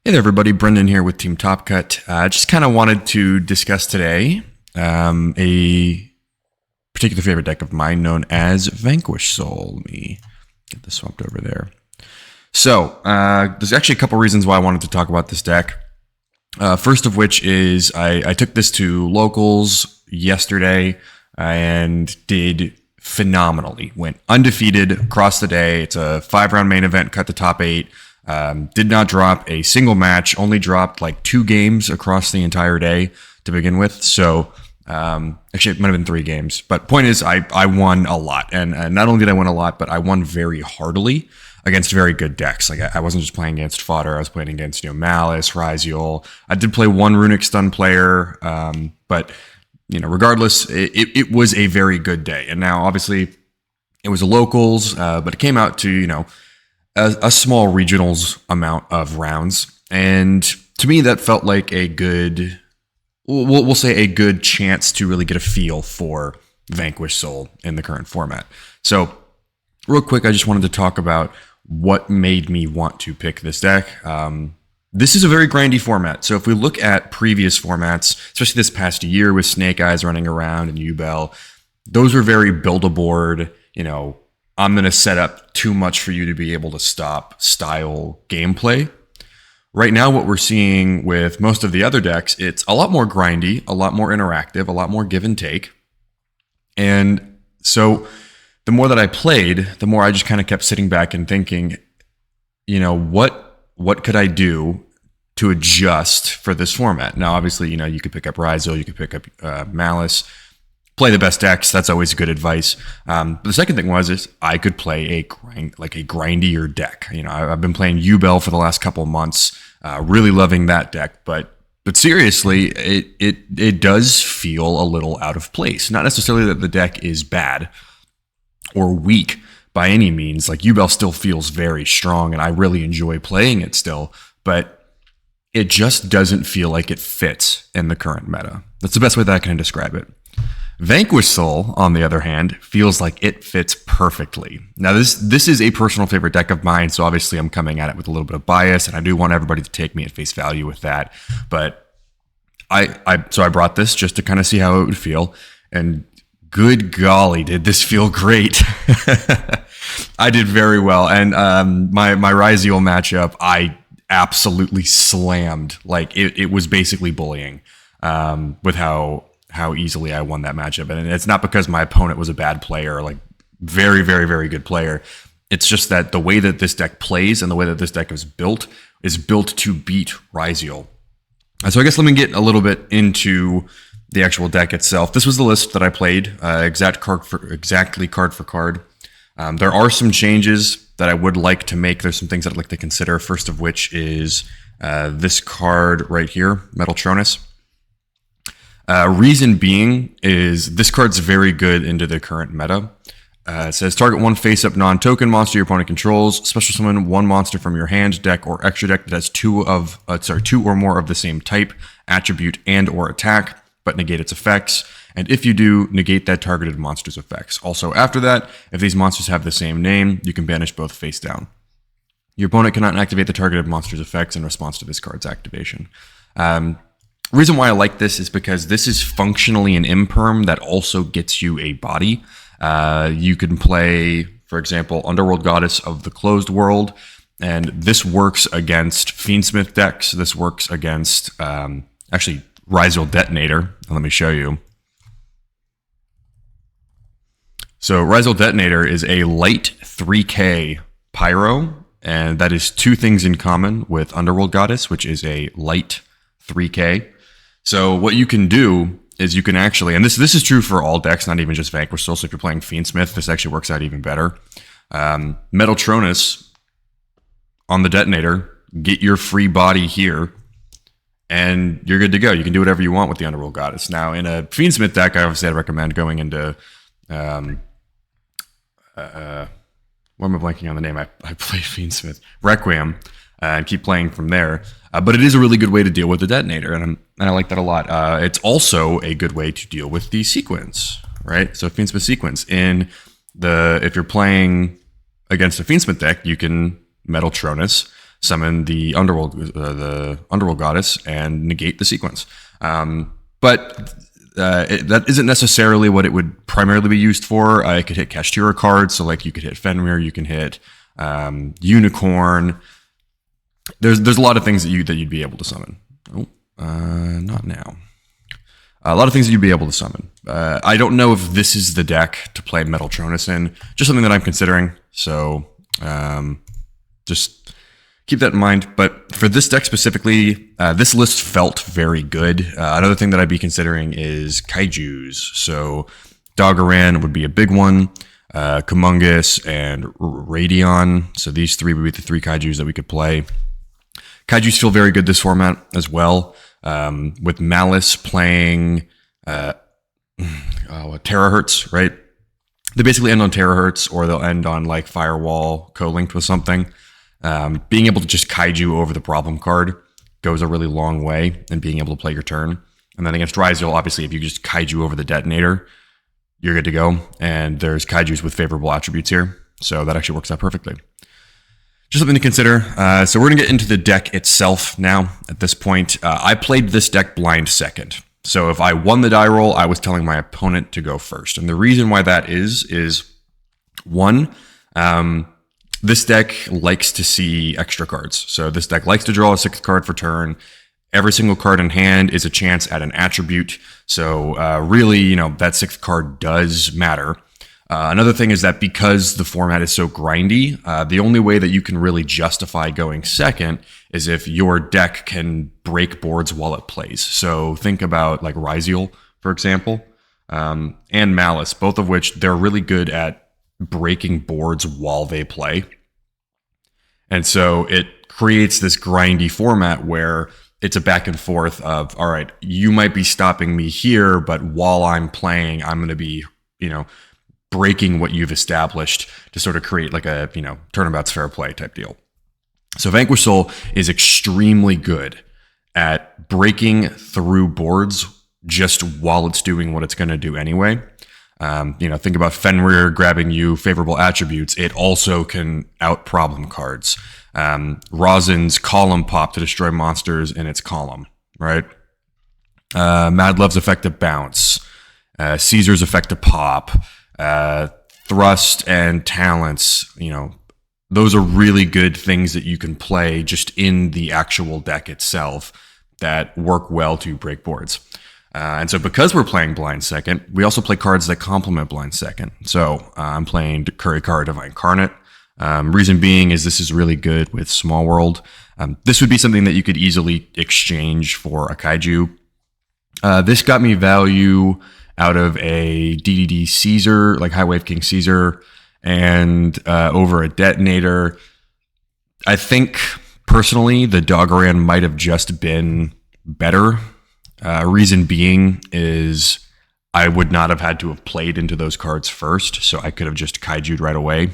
Hey there, everybody. Brendan here with Team Top Cut. Just kind of wanted to discuss today a particular favorite deck of mine known as Vanquish Soul. Let me get this swapped over there. So, there's actually a couple reasons why I wanted to talk about this deck. First of which is I took this to locals yesterday and did phenomenally. Went undefeated across the day. It's a 5-round main event, cut the top 8. Did not drop a single match, only dropped like 2 games across the entire day to begin with. So, actually it might have been 3 games, but point is I won a lot. And not only did I win a lot, but I won very heartily against very good decks. Like I wasn't just playing against fodder. I was playing against, Malice, Ryziel. I did play one Runic Stun player. But regardless, it was a very good day. And now obviously it was a locals, but it came out to, a small regionals amount of rounds. And to me, that felt like a good, we'll say a good chance to really get a feel for Vanquish Soul in the current format. So real quick, I just wanted to talk about what made me want to pick this deck. This is a very grindy format. So if we look at previous formats, especially this past year with Snake Eyes running around and Ubel, those were very build a board, I'm going to set up too much for you to be able to stop style gameplay. Right now, what we're seeing with most of the other decks, it's a lot more grindy, a lot more interactive, a lot more give and take. And so the more that I played, the more I just kind of kept sitting back and thinking, what could I do to adjust for this format? Now, obviously, you could pick up Ryziel, you could pick up Malice, play the best decks. That's always good advice. But the second thing is I could play a grindier deck. I've been playing Ubel for the last couple of months, really loving that deck. But seriously, it does feel a little out of place. Not necessarily that the deck is bad or weak by any means. Like Ubel still feels very strong, and I really enjoy playing it still. But it just doesn't feel like it fits in the current meta. That's the best way that I can describe it. Vanquish Soul, on the other hand, feels like it fits perfectly. Now, this is a personal favorite deck of mine, so obviously I'm coming at it with a little bit of bias, and I do want everybody to take me at face value with that. But so I brought this just to kind of see how it would feel, and good golly, did this feel great. I did very well, and my Ryziel matchup, I absolutely slammed. Like, it was basically bullying with how easily I won that matchup. And it's not because my opponent was a bad player, like very, very, very good player. It's just that the way that this deck plays and the way that this deck is built to beat Ryziel. So I guess let me get a little bit into the actual deck itself. This was the list that I played, exactly card for card. There are some changes that I would like to make. There's some things I'd like to consider. First of which is this card right here, Metaltronus. Reason being is this card's very good into the current meta. It says target one face-up non-token monster your opponent controls. Special summon one monster from your hand, deck, or extra deck that has two or more of the same type, attribute, and or attack, but negate its effects. And if you do, negate that targeted monster's effects. Also, after that, if these monsters have the same name, you can banish both face down. Your opponent cannot activate the targeted monster's effects in response to this card's activation. Reason why I like this is because this is functionally an imperm that also gets you a body. You can play, for example, Underworld Goddess of the Closed World, and this works against Fiendsmith decks. This works against, actually, Ryziel Detonator. Let me show you. So Ryziel Detonator is a light 3K Pyro, and that is 2 things in common with Underworld Goddess, which is a light 3K. So what you can do is you can actually, and this is true for all decks, not even just Vanquish Soul. So if you're playing Fiendsmith, this actually works out even better. Metaltronus on the Detonator, get your free body here, and you're good to go. You can do whatever you want with the Underworld Goddess. Now, in a Fiendsmith deck, I'd recommend going into, what am I blanking on the name? I play Fiendsmith. Requiem, and keep playing from there. But it is a really good way to deal with the Detonator, and I like that a lot. It's also a good way to deal with the sequence, right? So Fiendsmith sequence. If you're playing against a Fiendsmith deck, you can Metaltronus, summon the underworld goddess and negate the sequence. But that isn't necessarily what it would primarily be used for. It could hit Kashtira cards, so like you could hit Fenrir, you can hit Unicorn. There's a lot of things that you'd be able to summon. Not now. A lot of things that you'd be able to summon. I don't know if this is the deck to play Metaltronus in. Just something that I'm considering. So just keep that in mind. But for this deck specifically, this list felt very good. Another thing that I'd be considering is Kaijus. So Doggeran would be a big one. Kumungus and Radion. So these three would be the three Kaijus that we could play. Kaijus feel very good this format as well. With Malice playing Terahertz, right? They basically end on Terahertz, or they'll end on like Firewall co-linked with something. Being able to just Kaiju over the problem card goes a really long way in being able to play your turn. And then against Ryzeal, obviously, if you just Kaiju over the Detonator, you're good to go. And there's Kaijus with favorable attributes here, so that actually works out perfectly. Just something to consider. So we're going to get into the deck itself now. At this point, I played this deck blind second. So if I won the die roll, I was telling my opponent to go first. And the reason why that is one, this deck likes to see extra cards. So this deck likes to draw a sixth card for turn. Every single card in hand is a chance at an attribute. So really, that sixth card does matter. Another thing is that because the format is so grindy, the only way that you can really justify going second is if your deck can break boards while it plays. So think about like Ryzeal, for example, and Malice, both of which they're really good at breaking boards while they play. And so it creates this grindy format where it's a back and forth of, all right, you might be stopping me here, but while I'm playing, I'm going to be, breaking what you've established to sort of create like a, turnabout's fair play type deal. So Vanquish Soul is extremely good at breaking through boards just while it's doing what it's going to do anyway. Think about Fenrir grabbing you favorable attributes. It also can out problem cards. Rosin's column pop to destroy monsters in its column, right? Mad Love's effect to bounce. Caesar's effect to pop. Thrust and talents, those are really good things that you can play just in the actual deck itself that work well to break boards. And so because we're playing blind second, we also play cards that complement blind second. So I'm playing Kurikara Divine Incarnate. Reason being is this is really good with Small World. This would be something that you could easily exchange for a Kaiju. This got me value out of a DDD Caesar, like High Wave King Caesar, and over a Detonator. I think, personally, the Doggeran might have just been better. Reason being is I would not have had to have played into those cards first, so I could have just Kaiju'd right away,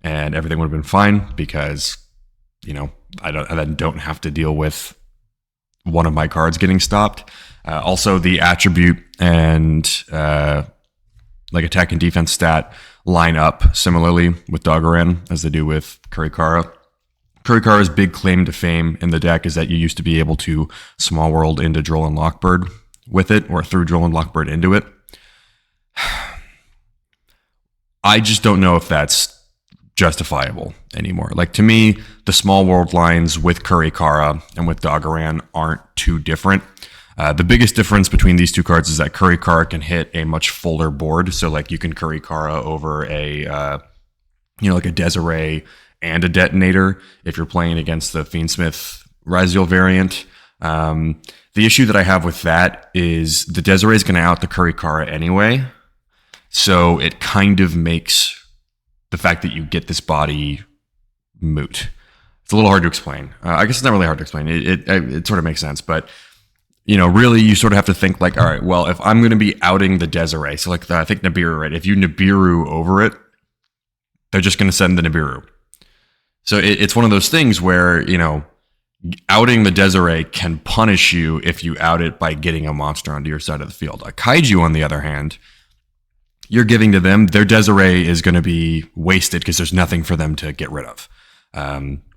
and everything would have been fine, because, I don't have to deal with one of my cards getting stopped. Also, the attribute and like attack and defense stat line up similarly with Doggeran as they do with Kurikara. Kurikara's big claim to fame in the deck is that you used to be able to Small World into Droll and Lockbird with it, or through Droll and Lockbird into it. I just don't know if that's justifiable anymore. Like, to me, the Small World lines with Kurikara and with Doggeran aren't too different. The biggest difference between these two cards is that Kurikara can hit a much fuller board. So like you can Kurikara over a, like a Desiree and a Detonator if you're playing against the Fiendsmith Ryzeal variant. The issue that I have with that is the Desiree is going to out the Kurikara anyway. So it kind of makes the fact that you get this body moot. It's a little hard to explain. I guess it's not really hard to explain. It sort of makes sense, but really you sort of have to think like, all right, well, if I'm going to be outing the Desiree, so like I think Nibiru, right? If you Nibiru over it, they're just going to send the Nibiru. So it's one of those things where, outing the Desiree can punish you if you out it by getting a monster onto your side of the field. A Kaiju, on the other hand, you're giving to them, their Desiree is going to be wasted because there's nothing for them to get rid of.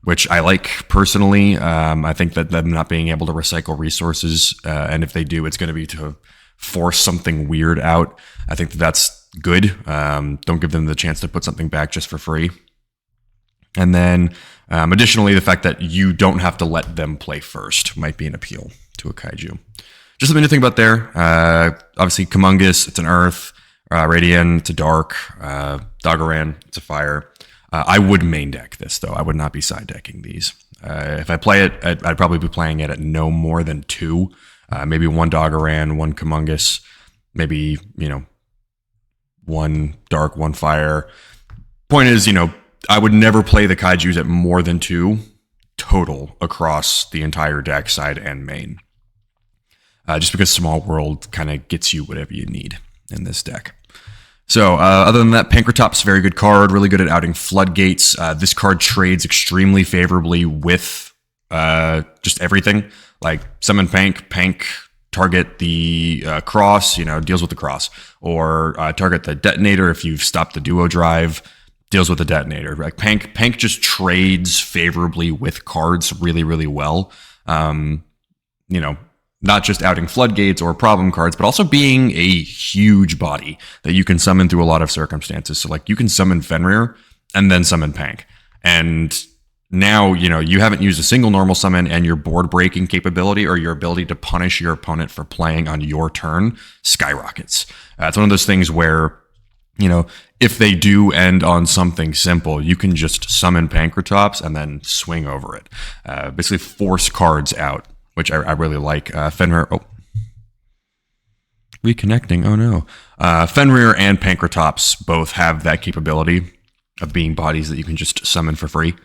which I like personally. I think that them not being able to recycle resources, and if they do, it's going to be to force something weird out. I think that that's good. Don't give them the chance to put something back just for free. And then additionally, the fact that you don't have to let them play first might be an appeal to a kaiju. Just something to think about there. Obviously, Kumungus, it's an earth. Radian, it's a dark. Doggoran, it's a fire. I would main deck this, though. I would not be side decking these. If I play it, I'd probably be playing it at no more than 2. Maybe 1 Doggoran, 1 Kumungus, maybe, 1 dark, 1 fire. Point is, I would never play the kaijus at more than 2 total across the entire deck, side and main. Just because Small World kind of gets you whatever you need in this deck. So other than that, Pancratop's very good card, really good at outing Floodgates. This card trades extremely favorably with just everything. Like summon Pank, target the cross, deals with the cross. Or target the detonator if you've stopped the duo drive, deals with the detonator. Like Pank just trades favorably with cards really, really well. Not just outing Floodgates or problem cards, but also being a huge body that you can summon through a lot of circumstances. So like you can summon Fenrir and then summon Pank. And now, you haven't used a single normal summon, and your board breaking capability or your ability to punish your opponent for playing on your turn skyrockets. It's one of those things where, if they do end on something simple, you can just summon Pancratops and then swing over it. Basically force cards out, which I really like. Fenrir, reconnecting, oh no. Fenrir and Pancratops both have that capability of being bodies that you can just summon for free.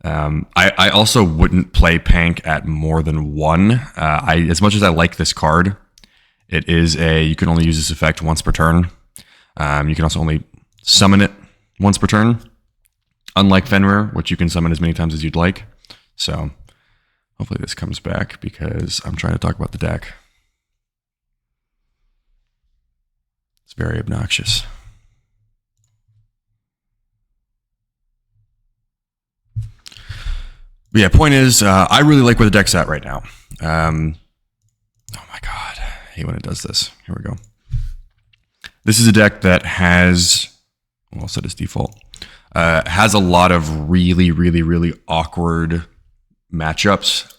I also wouldn't play Pank at more than 1. As much as I like this card, it is you can only use this effect once per turn. You can also only summon it once per turn, unlike Fenrir, which you can summon as many times as you'd like. So hopefully this comes back because I'm trying to talk about the deck. It's very obnoxious. But yeah, point is, I really like where the deck's at right now. Oh my god, I hate when it does this. Here we go. This is a deck that has, well, I'll set as default, has a lot of really, really, really awkward matchups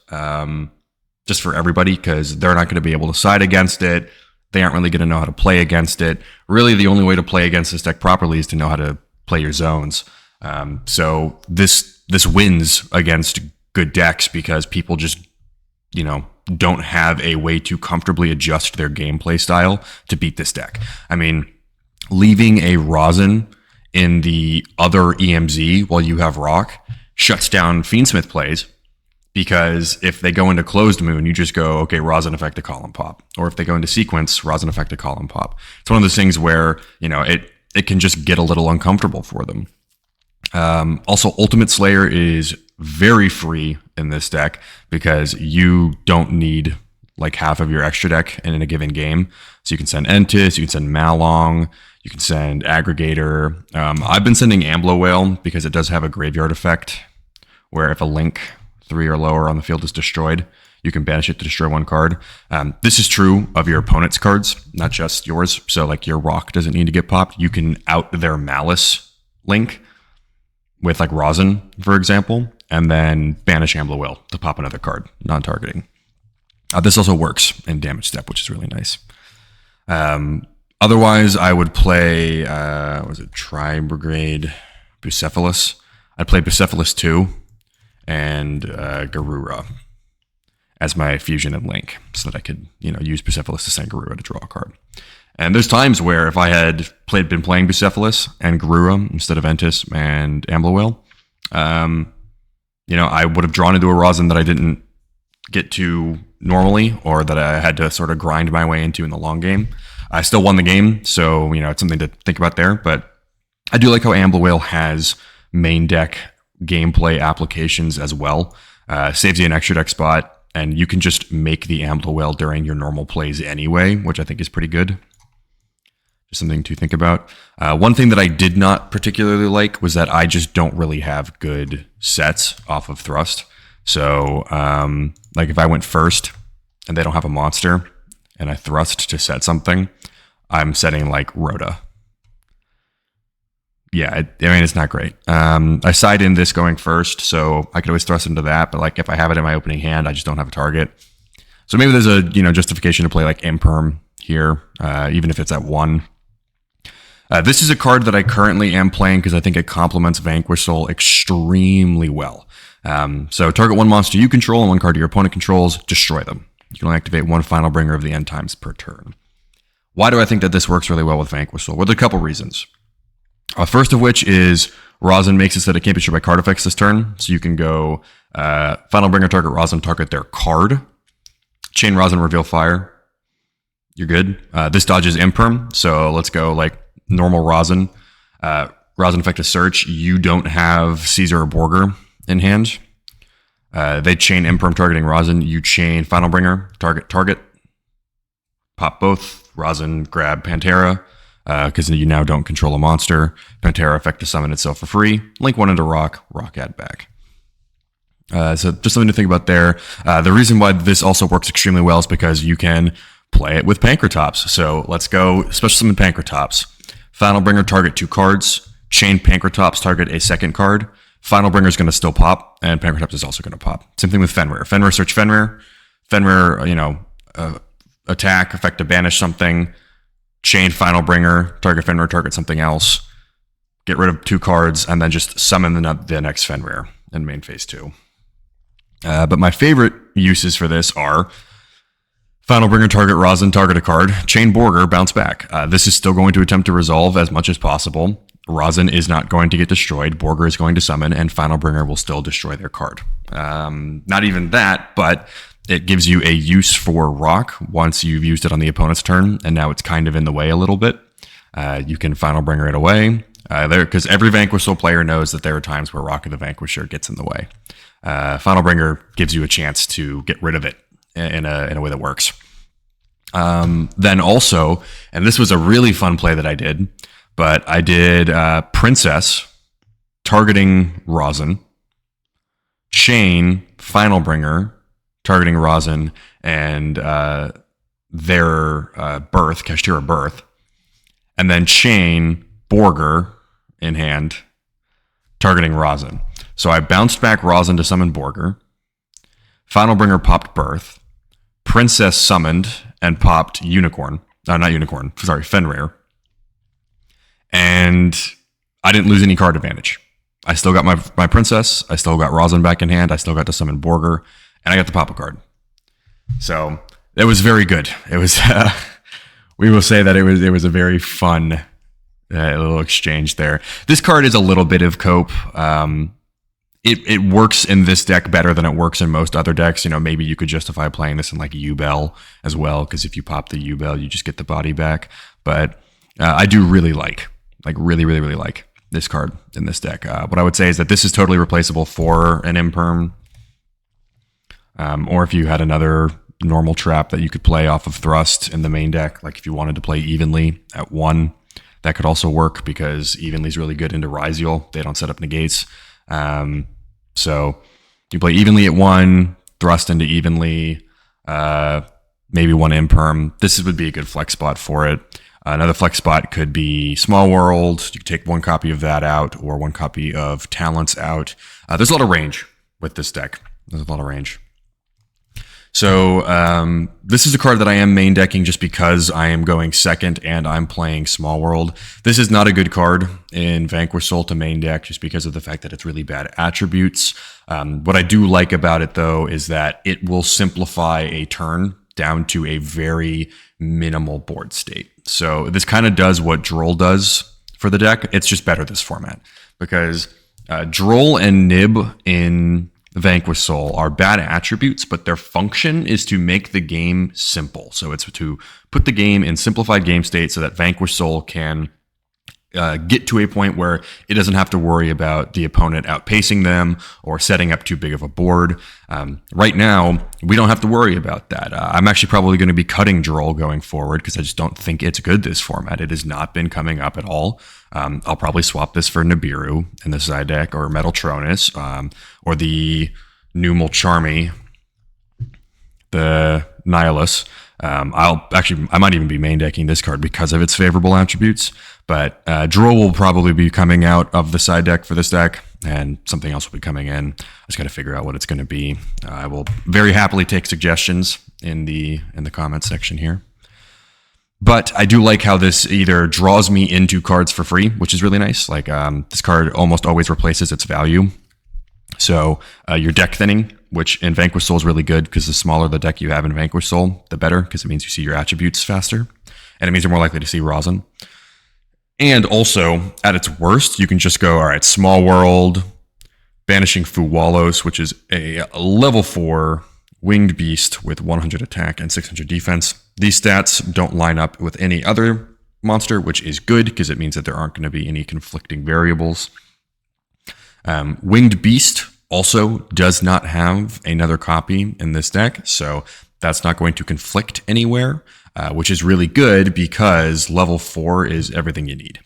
just for everybody because they're not going to be able to side against it. They aren't really going to know how to play against it. Really, the only way to play against this deck properly is to know how to play your zones. So this wins against good decks because people just, don't have a way to comfortably adjust their gameplay style to beat this deck. I mean, leaving a Rosin in the other EMZ while you have Rock shuts down Fiendsmith plays because if they go into Closed Moon, you just go, okay, Rosin effect a column pop. Or if they go into Sequence, Rosin effect a column pop. It's one of those things where, it can just get a little uncomfortable for them. Also, Ultimate Slayer is very free in this deck because you don't need like half of your extra deck in a given game. So you can send Entis, you can send Malong, you can send Aggregator. I've been sending Amblo Whale because it does have a graveyard effect where if a link 3 or lower on the field is destroyed, you can banish it to destroy 1 card. This is true of your opponent's cards, not just yours. So like your Rock doesn't need to get popped. You can out their Malice link with like Rosin, for example, and then banish Amblo Whale to pop another card, non-targeting. This also works in Damage Step, which is really nice. Otherwise, I would play, Tri-Brigade Bucephalus. I'd play Bucephalus 2 and Garura as my fusion and link so that I could, use Bucephalus to send Garura to draw a card. And there's times where if I had been playing Bucephalus and Garura instead of Entis and Amblo Whale, I would have drawn into a Rosin that I didn't get to normally or that I had to sort of grind my way into in the long game. I still won the game, so, it's something to think about there. But I do like how Amblo Whale has main deck gameplay applications as well. Saves you an extra deck spot, and you can just make the Amblo Whale during your normal plays anyway, which I think is pretty good. Just something to think about. One thing that I did not particularly like was that I just don't really have good sets off of thrust. So, like if I went first and they don't have a monster and I thrust to set something, I'm setting like Rhoda. Yeah, it's not great. I side in this going first, so I could always thrust into that. But like if I have it in my opening hand, I just don't have a target. So maybe there's a justification to play like Imperm here, even if it's at 1. This is a card that I currently am playing because I think it complements Vanquish Soul extremely well. So target 1 monster you control and 1 card your opponent controls, destroy them. You can only activate 1 Final Bringer of the End times per turn. Why do I think that this works really well with Vanquish Soul? Well, there are a couple reasons. First of which is Rosin makes it so that it can't be destroyed by card effects this turn. So you can go Final Bringer, target Rosin, target their card. Chain Rosin, reveal fire. You're good. This dodges Imperm. So let's go like normal Rosin. Rosin effective search. You don't have Caesar or Borger in hand. They chain Imperm targeting Rosin. You chain Final Bringer, target. Pop both. Rosin, grab Pantera. Because you now don't control a monster. Pantera effect to summon itself for free. Link 1 into rock add back. So just something to think about there. The reason why this also works extremely well is because you can play it with Pancratops. So let's go special summon Pancratops. Final Bringer, target 2 cards. Chain Pancratops, target a second card. Final Bringer is going to still pop, and Pancratops is also going to pop. Same thing with Fenrir. Fenrir, search Fenrir. Fenrir, attack, effect to banish something. Chain Final Bringer, target Fenrir, target something else. Get rid of 2 cards, and then just summon the next Fenrir in main phase 2. But my favorite uses for this are Final Bringer, target Rosin, target a card. Chain Borger, bounce back. This is still going to attempt to resolve as much as possible. Rosin is not going to get destroyed. Borger is going to summon, and Final Bringer will still destroy their card. Not even that, but it gives you a use for rock once you've used it on the opponent's turn, and now it's kind of in the way a little bit. You can Final Bringer it away, because every Vanquish Soul player knows that there are times where Rock of the Vanquisher gets in the way. Final Bringer gives you a chance to get rid of it in a way that works. Then also, and this was a really fun play that I did, but I did Princess targeting Rosin, Chain Final Bringer targeting Rosin and their birth, Kashtira birth, and then chain Borger in hand, targeting Rosin. So I bounced back Rosin to summon Borger. Final Bringer popped birth. Princess summoned and popped Unicorn. Not Unicorn, sorry, Fenrir. And I didn't lose any card advantage. I still got my Princess. I still got Rosin back in hand. I still got to summon Borger. And I got the pop a card. So it was very good. It was, we will say that it was a very fun little exchange there. This card is a little bit of cope. It works in this deck better than it works in most other decks. Maybe you could justify playing this in like U-Bell as well, because if you pop the U-Bell, you just get the body back. But I do really really like this card in this deck. What I would say is that this is totally replaceable for an Imperm. Or if you had another normal trap that you could play off of Thrust in the main deck, like if you wanted to play Evenly at 1, that could also work because Evenly is really good into Ryziel. They don't set up negates. So you play Evenly at 1, Thrust into Evenly, maybe 1 Imperm. This would be a good flex spot for it. Another flex spot could be Small World. You could take 1 copy of that out or 1 copy of Talents out. There's a lot of range with this deck. There's a lot of range. So this is a card that I am main decking just because I am going second and I'm playing Small World. This is not a good card in Vanquish Soul to main deck just because of the fact that it's really bad attributes. What I do like about it, though, is that it will simplify a turn down to a very minimal board state. So this kind of does what Droll does for the deck. It's just better this format because Droll and Nib in Vanquish Soul are bad attributes, but their function is to make the game simple. So it's to put the game in simplified game state so that Vanquish Soul can get to a point where it doesn't have to worry about the opponent outpacing them or setting up too big of a board. Right now, we don't have to worry about that. I'm actually probably going to be cutting Droll going forward because I just don't think it's good this format. It has not been coming up at all. I'll probably swap this for Nibiru in the side deck, or Metaltronus, or the new Mulcharmy, the Nihilus. I might even be main decking this card because of its favorable attributes, but Droll will probably be coming out of the side deck for this deck, and something else will be coming in. I just got to figure out what it's going to be. I will very happily take suggestions in the comments section here. But I do like how this either draws me into cards for free, which is really nice. Like this card almost always replaces its value. So your deck thinning, which in Vanquish Soul is really good because the smaller the deck you have in Vanquish Soul, the better, because it means you see your attributes faster. And it means you're more likely to see rosin. And also, at its worst, you can just go, all right, Small World, banishing Fuwalos, which is a level 4 winged beast with 100 attack and 600 defense. These stats don't line up with any other monster, which is good because it means that there aren't going to be any conflicting variables. Winged Beast also does not have another copy in this deck, so that's not going to conflict anywhere, which is really good because level 4 is everything you need.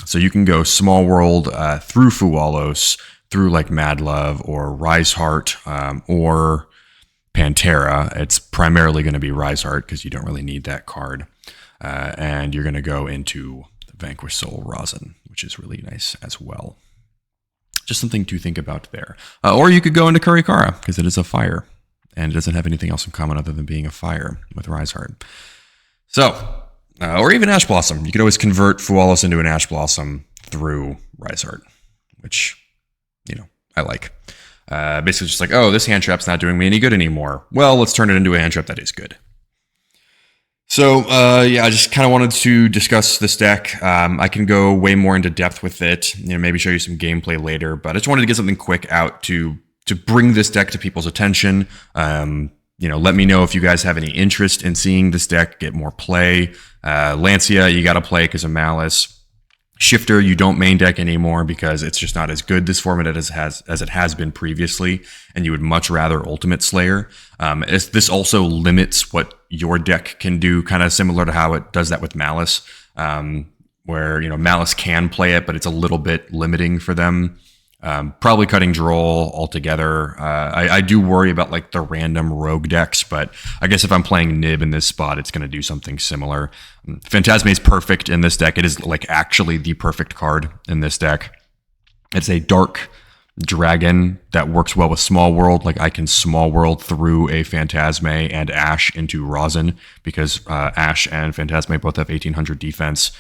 So you can go Small World through Fuwalos, through like Mad Love or Riseheart or Pantera. It's primarily going to be Riseheart because you don't really need that card. And you're going to go into Vanquish Soul Rosin, which is really nice as well. Just something to think about there. Or you could go into Kurikara because it is a fire and it doesn't have anything else in common other than being a fire with Riseheart. So, or even Ash Blossom. You could always convert Fuwalos into an Ash Blossom through Riseheart, which, I like. Basically just like, oh, this hand trap's not doing me any good anymore. Well, let's turn it into a hand trap that is good. So, I just kind of wanted to discuss this deck. I can go way more into depth with it, maybe show you some gameplay later, but I just wanted to get something quick out to bring this deck to people's attention. Let me know if you guys have any interest in seeing this deck get more play. Lancia, you got to play because of Malice. Shifter, you don't main deck anymore because it's just not as good this format as it has been previously, and you would much rather Ultimate Slayer. This also limits what your deck can do, kind of similar to how it does that with Malice, where Malice can play it, but it's a little bit limiting for them. Probably cutting Droll altogether. I do worry about like the random rogue decks, but I guess if I'm playing Nib in this spot, it's going to do something similar. Fantasme is perfect in this deck. It is like actually the perfect card in this deck. It's a dark dragon that works well with Small World. Like I can Small World through a Fantasme and Ash into Rosin because Ash and Fantasme both have 1800 defense.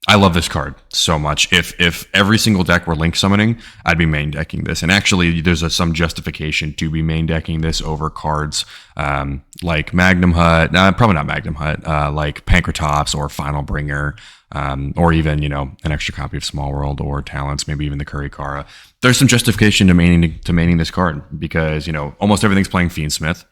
I love this card so much. If every single deck were Link summoning, I'd be main decking this. And actually, there's some justification to be main decking this over cards like Magnum Hut. Probably not Magnum Hut. Like Pankratops or Final Bringer, or even an extra copy of Small World or Talents, maybe even the Kurikara. There's some justification to maining this card because almost everything's playing Fiendsmith.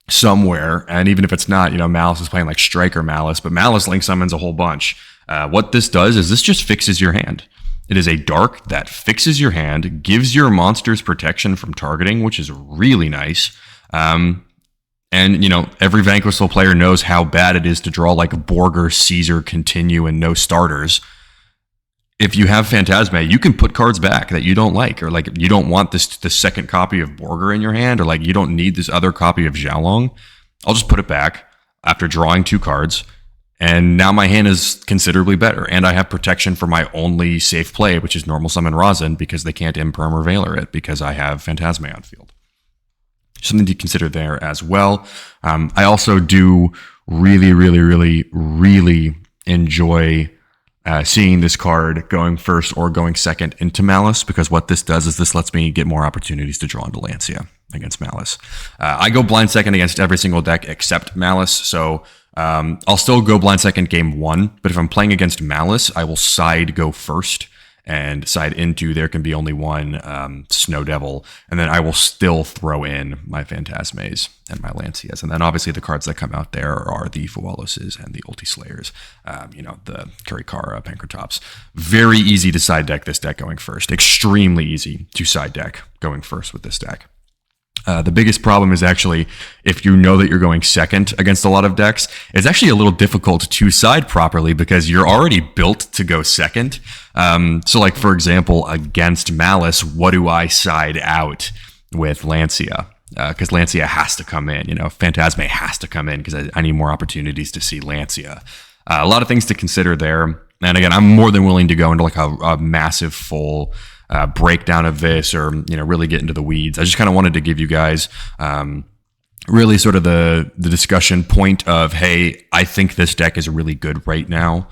Somewhere, and even if it's not, Malice is playing like Striker Malice, but Malice Link summons a whole bunch. What this does is this just fixes your hand. It is a dark that fixes your hand, gives your monsters protection from targeting, which is really nice. And every Vanquish Soul player knows how bad it is to draw like Borger, Caesar, Continue, and no starters. If you have Fantasme, you can put cards back that you don't like, or like you don't want the second copy of Borger in your hand, or like you don't need this other copy of Xiaolong. I'll just put it back after drawing 2 cards, and now my hand is considerably better, and I have protection for my only safe play, which is normal summon Rosin, because they can't Imperm or Veiler it, because I have Fantasme on field. Something to consider there as well. I also do really, really, really, really enjoy seeing this card going first or going second into Malice, because what this does is this lets me get more opportunities to draw into Lancia against Malice. I go blind second against every single deck except Malice, so I'll still go blind second game 1, but if I'm playing against Malice, I will side go first and side into there can be only one Snow Devil, and then I will still throw in my Fantasmes and my Lancias. And then obviously the cards that come out there are the Fualoses and the Ulti Slayers, the Kurikara, Pankratops. Very easy to side deck this deck going first. Extremely easy to side deck going first with this deck. The biggest problem is actually if you know that you're going second against a lot of decks, it's actually a little difficult to side properly because you're already built to go second. So like, for example, against Malice, what do I side out with Lancia? Because Lancia has to come in, Fantasme has to come in because I need more opportunities to see Lancia. A lot of things to consider there. And again, I'm more than willing to go into like a massive full breakdown of this, or really get into the weeds. I just kind of wanted to give you guys really sort of the discussion point of, hey, I think this deck is really good right now.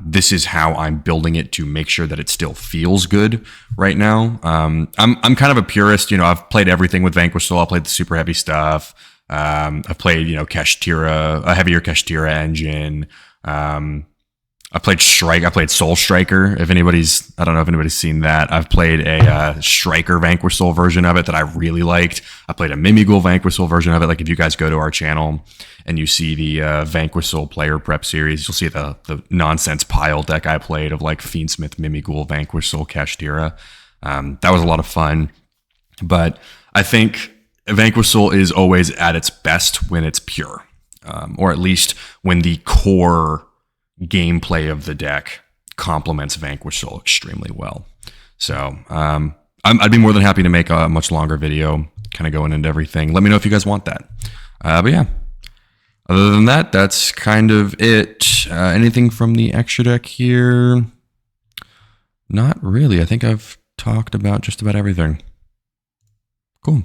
This is how I'm building it to make sure that it still feels good right now. I'm kind of a purist. I've played everything with Vanquish Soul. I played the super heavy stuff. I've played Kashtira, a heavier Kashtira engine. I played Strike. I played Soul Striker. I don't know if anybody's seen that. I've played a Striker Vanquish Soul version of it that I really liked. I played a Mimighoul Vanquish Soul version of it. Like if you guys go to our channel and you see the Vanquish Soul player prep series, you'll see the nonsense pile deck I played of like Fiendsmith, Mimighoul, Vanquish Soul, Kashtira. That was a lot of fun. But I think Vanquish Soul is always at its best when it's pure, or at least when the core gameplay of the deck complements Vanquish Soul extremely well. So I'd be more than happy to make a much longer video kind of going into everything. Let me know if you guys want that. But yeah, other than that, that's kind of it. Anything from the extra deck here? Not really. I think I've talked about just about everything. Cool.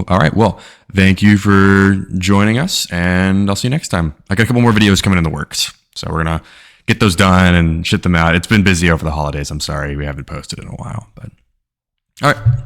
All right. Well, thank you for joining us, and I'll see you next time. I got a couple more videos coming in the works, so we're going to get those done and ship them out. It's been busy over the holidays. I'm sorry we haven't posted in a while, but all right.